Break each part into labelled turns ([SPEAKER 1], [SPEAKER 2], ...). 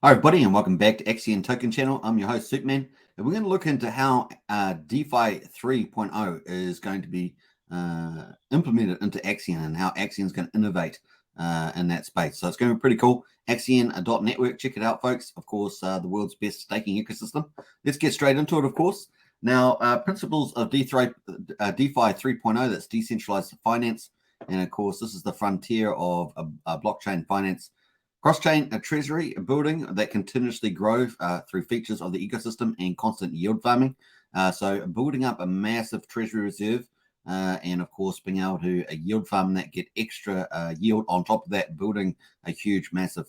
[SPEAKER 1] Hi, everybody, and welcome back to Axion Token Channel. I'm your host, Superman, and we're going to look into how DeFi 3.0 is going to be implemented into Axion and how Axion is going to innovate in that space. So it's going to be pretty cool. Axion.network, check it out, folks. Of course, the world's best staking ecosystem. Let's get straight into it, of course. Now, principles of DeFi 3.0, that's decentralized finance. And of course, this is the frontier of blockchain finance. Cross-chain Treasury building that continuously grow through features of the ecosystem and constant yield farming. So building up a massive Treasury reserve and, of course, being able to yield farm that, get extra yield on top of that, building a huge, massive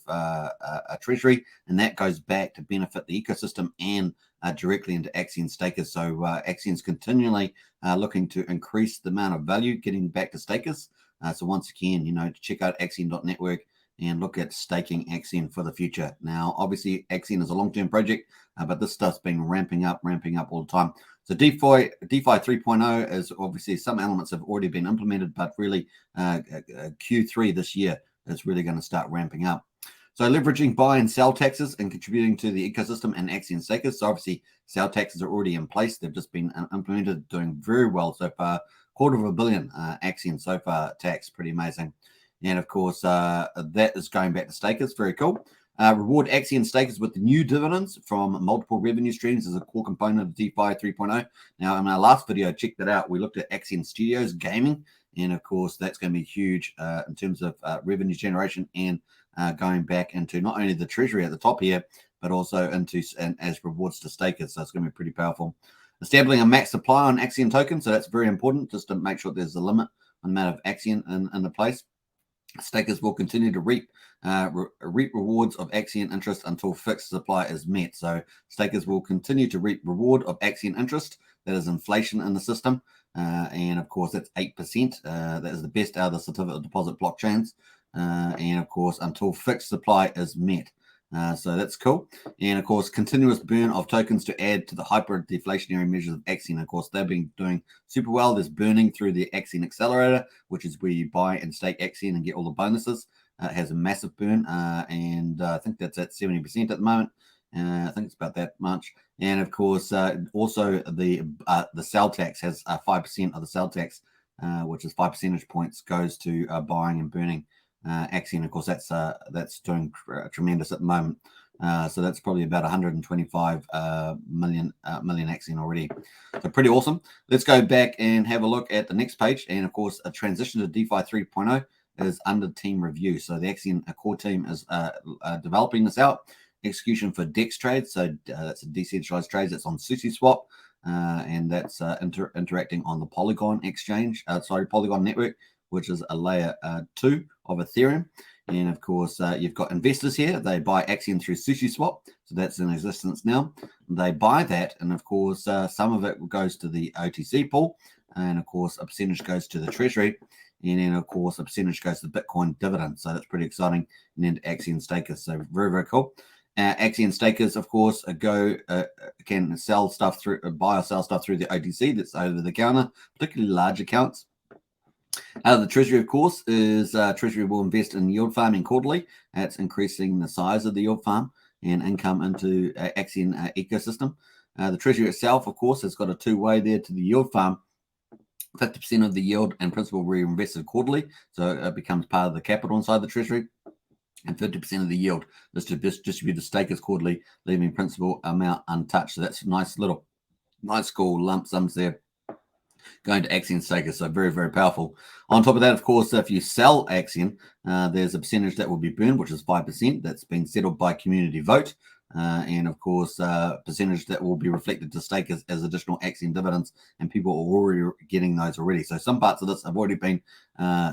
[SPEAKER 1] Treasury. And that goes back to benefit the ecosystem and directly into Axion stakers. So Axion's continually looking to increase the amount of value getting back to stakers. So once again, check out Axion.network and look at staking Axion for the future. Now, obviously, Axion is a long-term project, but this stuff's been ramping up all the time. So DeFi 3.0 is obviously some elements have already been implemented, but really Q3 this year is really going to start ramping up. So leveraging buy and sell taxes and contributing to the ecosystem and Axion stakers. So obviously, sell taxes are already in place. They've just been implemented, doing very well so far. $250 million Axion so far tax, pretty amazing. And of course, that is going back to stakers. Very cool. Reward Axion stakers with the new dividends from multiple revenue streams as a core component of DeFi 3.0. Now, in our last video, check that out. We looked at Axion Studios gaming. And of course, that's going to be huge in terms of revenue generation and going back into not only the treasury at the top here, but also into and as rewards to stakers. So it's going to be pretty powerful. Establishing a max supply on Axion tokens. So that's very important just to make sure there's a limit on the amount of Axion in the place. Stakers will continue to reap rewards of Axion interest until fixed supply is met. So stakers will continue to reap reward of Axion interest. That is inflation in the system. And of course, that's 8%. That is the best out of the certificate of deposit blockchains. And of course, until fixed supply is met. So that's cool. And of course, continuous burn of tokens to add to the hyper deflationary measures of Axion. Of course, they've been doing super well. There's burning through the Axion accelerator, which is where you buy and stake Axion and get all the bonuses. It has a massive burn, and I think that's at 70% at the moment. I think it's about that much. And of course, also the sell tax has 5% of the sell tax, which is 5 percentage points, goes to buying and burning Axion. Of course, that's doing tremendous at the moment. So that's probably about 125 million Axion already. So pretty awesome. Let's go back and have a look at the next page. And of course, a transition to DeFi 3.0 is under team review. So the Axion core team is developing this out. Execution for DEX trades. So that's a decentralized trades. That's on SushiSwap. And that's interacting on the Polygon exchange. Polygon network, which is a layer 2 of Ethereum. And of course, you've got investors here. They buy Axion through SushiSwap. So that's in existence now. They buy that. And of course, some of it goes to the OTC pool. And of course, a percentage goes to the treasury. And then, of course, a percentage goes to Bitcoin dividends. So that's pretty exciting. And then to Axion stakers. So very, very cool. Axion stakers, of course, can sell stuff through, buy or sell stuff through the OTC. That's over the counter, particularly large accounts. The Treasury, of course, is Treasury will invest in yield farming quarterly. That's increasing the size of the yield farm and income into Axion ecosystem. The Treasury itself, of course, has got a two-way there to the yield farm. 50% of the yield and principal reinvested quarterly, so it becomes part of the capital inside the Treasury. And 50% of the yield is to distribute to stakers quarterly, leaving principal amount untouched. So that's nice cool lump sums there going to Axion stakers. So very, very powerful. On top of that, of course, if you sell Axion, there's a percentage that will be burned, which is 5%. That's been settled by community vote. And of course, percentage that will be reflected to stakers as additional Axion dividends, and people are already getting those already. So some parts of this have already been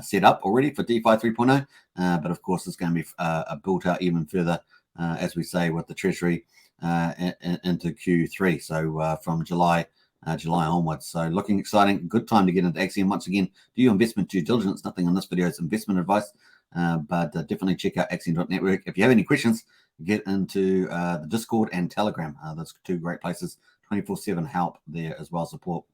[SPEAKER 1] set up already for DeFi 3.0, but of course, it's going to be built out even further, as we say, with the Treasury into Q3. So from July onwards. So looking exciting. Good time to get into Axion. Once again, do your investment due diligence. Nothing on this video is investment advice, but definitely check out Axion.network. If you have any questions, get into the Discord and Telegram. Those two great places. 24/7 help there as well, support.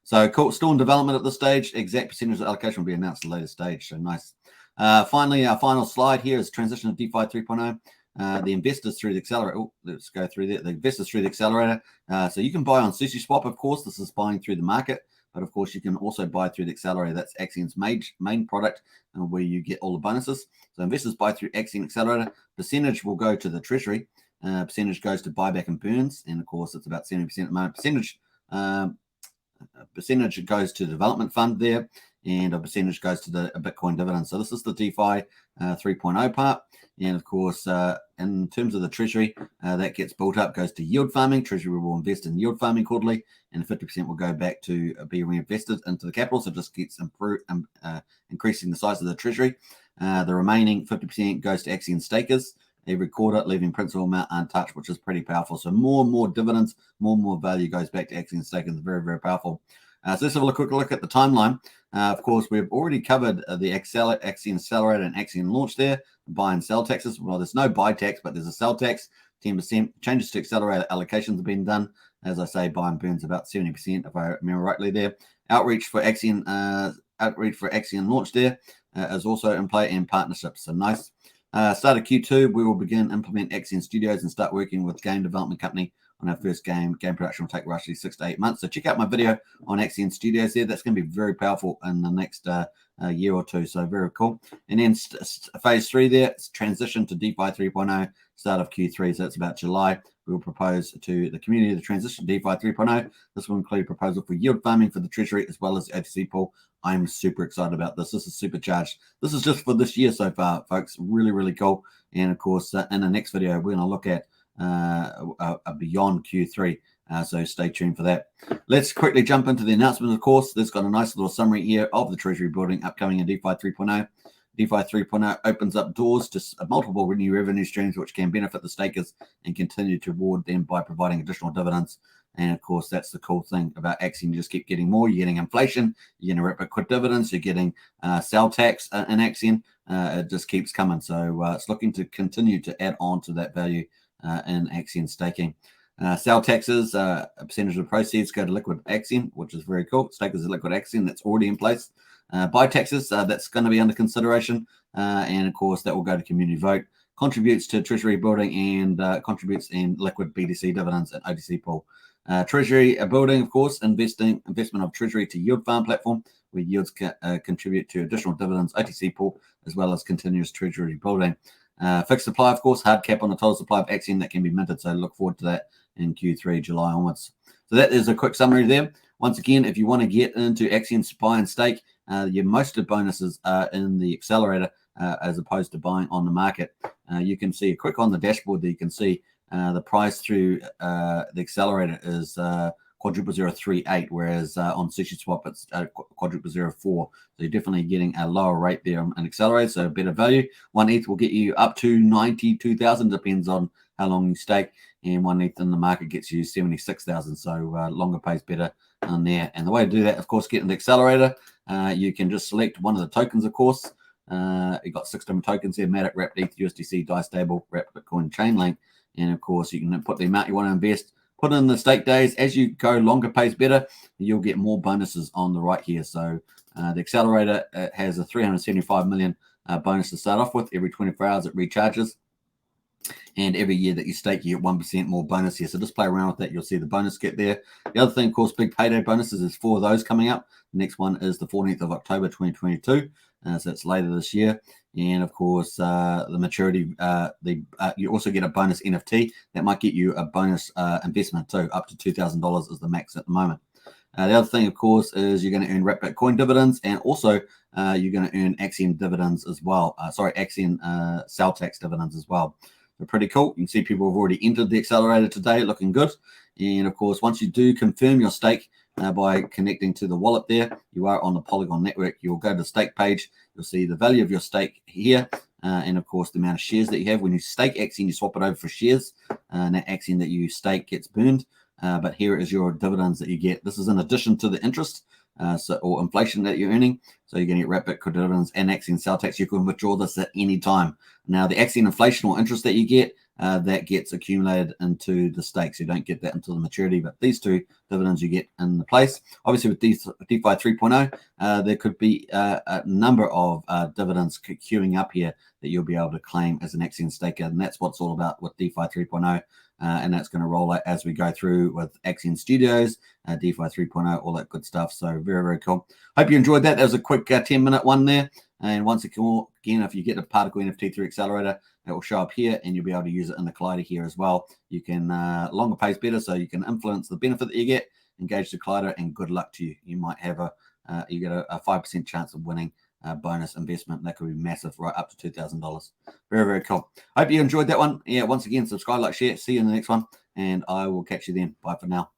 [SPEAKER 1] So cool. Still in development at this stage. Exact percentage of allocation will be announced at a later stage. So nice. Finally, our final slide here is transition to DeFi 3.0. the investors through the accelerator. Oh, let's go through there. The investors through the accelerator. So you can buy on Sushi Swap, of course. This is buying through the market. But of course, you can also buy through the accelerator. That's Axion's main product where you get all the bonuses. So investors buy through Axion Accelerator. Percentage will go to the Treasury. Percentage goes to buyback and burns. And of course, it's about 70% at the moment. Percentage goes to the development fund there. And a percentage goes to the Bitcoin dividend. So this is the DeFi 3.0 part. And of course, in terms of the Treasury, that gets built up, goes to yield farming. Treasury will invest in yield farming quarterly, and 50% will go back to be reinvested into the capital. So it just keeps increasing the size of the Treasury. The remaining 50% goes to Axion stakers every quarter, leaving principal amount untouched, which is pretty powerful. So more and more dividends, more and more value goes back to Axion stakers. Very, very powerful. So let's have a quick look at the timeline. Of course, we've already covered the Axion Accelerator and Axion Launch there. Buy and sell taxes. Well, there's no buy tax, but there's a sell tax. 10% changes to accelerator allocations have been done. As I say, buy and burns about 70%, if I remember rightly there. Outreach for Axion Launch there is also in play, and partnerships. So nice. Start of Q2, we will begin implement Axion Studios and start working with game development company on our first game. Game production will take roughly 6 to 8 months. So check out my video on Axion Studios there. That's going to be very powerful in the next year or two. So very cool. And then phase 3 there, transition to DeFi 3.0, start of Q3. So it's about July. We will propose to the community the transition to DeFi 3.0. This will include a proposal for yield farming for the Treasury as well as the OTC pool. I'm super excited about this. This is supercharged. This is just for this year so far, folks. Really, really cool. And of course, in the next video, we're going to look at beyond Q3. So stay tuned for that. Let's quickly jump into the announcement, of course. There's got a nice little summary here of the Treasury building upcoming in DeFi 3.0. DeFi 3.0 opens up doors to multiple new revenue streams which can benefit the stakers and continue to reward them by providing additional dividends. And of course, that's the cool thing about Axion. You just keep getting more. You're getting inflation. You're getting rapid dividends. You're getting sell tax in Axion. It just keeps coming. So it's looking to continue to add on to that value in Axion staking. Sell taxes, a percentage of proceeds go to liquid Axion, which is very cool. Stakers is liquid Axion. That's already in place. Buy taxes, that's going to be under consideration. And of course, that will go to community vote. Contributes to Treasury building and contributes in liquid BTC dividends and OTC pool. Treasury building, of course, investment of Treasury to yield farm platform, where yields contribute to additional dividends, OTC pool, as well as continuous Treasury building. Fixed supply, of course, hard cap on the total supply of Axion that can be minted. So look forward to that in Q3, July onwards. So that is a quick summary there. Once again, if you want to get into Axion buy and stake, your most of bonuses are in the accelerator as opposed to buying on the market. You can see a quick on the dashboard that you can see the price through the accelerator is quadruple 038, whereas on Sushi Swap it's quadruple 04. So you're definitely getting a lower rate there on an accelerator, so better value. 1 ETH will get you up to 92,000, depends on how long you stake, and 1 ETH in the market gets you 76,000. So longer pays better on there. And the way to do that, of course, get in the accelerator. You can just select one of the tokens, of course. You've got 6 different tokens here: Matic, Wrapped ETH, USDC, DAI Stable, Wrapped Bitcoin, Chainlink. And of course, you can put the amount you want to invest, put in the stake days. As you go, longer pays better. You'll get more bonuses on the right here. So the accelerator has a 375 million bonus to start off with. Every 24 hours it recharges. And every year that you stake, you get 1% more bonus here. So just play around with that. You'll see the bonus get there. The other thing, of course, big payday bonuses is 4 of those coming up. The next one is the 14th of October, 2022. So it's later this year. And of course, the maturity, you also get a bonus NFT that might get you a bonus investment too. Up to $2,000 is the max at the moment. The other thing, of course, is you're going to earn Wrapped Bitcoin dividends, and also you're going to earn Axion dividends as well. Axion sell tax dividends as well. They're pretty cool. You can see people have already entered the accelerator today, looking good. And of course, once you do confirm your stake by connecting to the wallet there, you are on the Polygon network. You'll go to the stake page. You'll see the value of your stake here. And of course, the amount of shares that you have. When you stake Axion, you swap it over for shares. And that Axion that you stake gets burned. But here is your dividends that you get. This is in addition to the interest or inflation that you're earning. So you're going to get Wrapped Bitcoin dividends and Axion sell tax. You can withdraw this at any time. Now, the Axion inflation or interest that you get that gets accumulated into the stakes. You don't get that until the maturity, but these two dividends you get in the place. Obviously, with DeFi 3.0, there could be a number of dividends queuing up here that you'll be able to claim as an Axion staker, and that's what's all about with DeFi 3.0. And that's going to roll out as we go through with Axion Studios, DeFi 3.0, all that good stuff. So very, very cool. Hope you enjoyed that. That was a quick 10-minute one there. And once again, if you get a particle NFT through Accelerator, it will show up here, and you'll be able to use it in the collider here as well. You can, longer pays better, so you can influence the benefit that you get, engage the collider, and good luck to you. You might have you get a 5% chance of winning bonus investment. That could be massive, right up to $2,000. Very, very cool. Hope you enjoyed that one. Yeah, once again, subscribe, like, share. See you in the next one, and I will catch you then. Bye for now.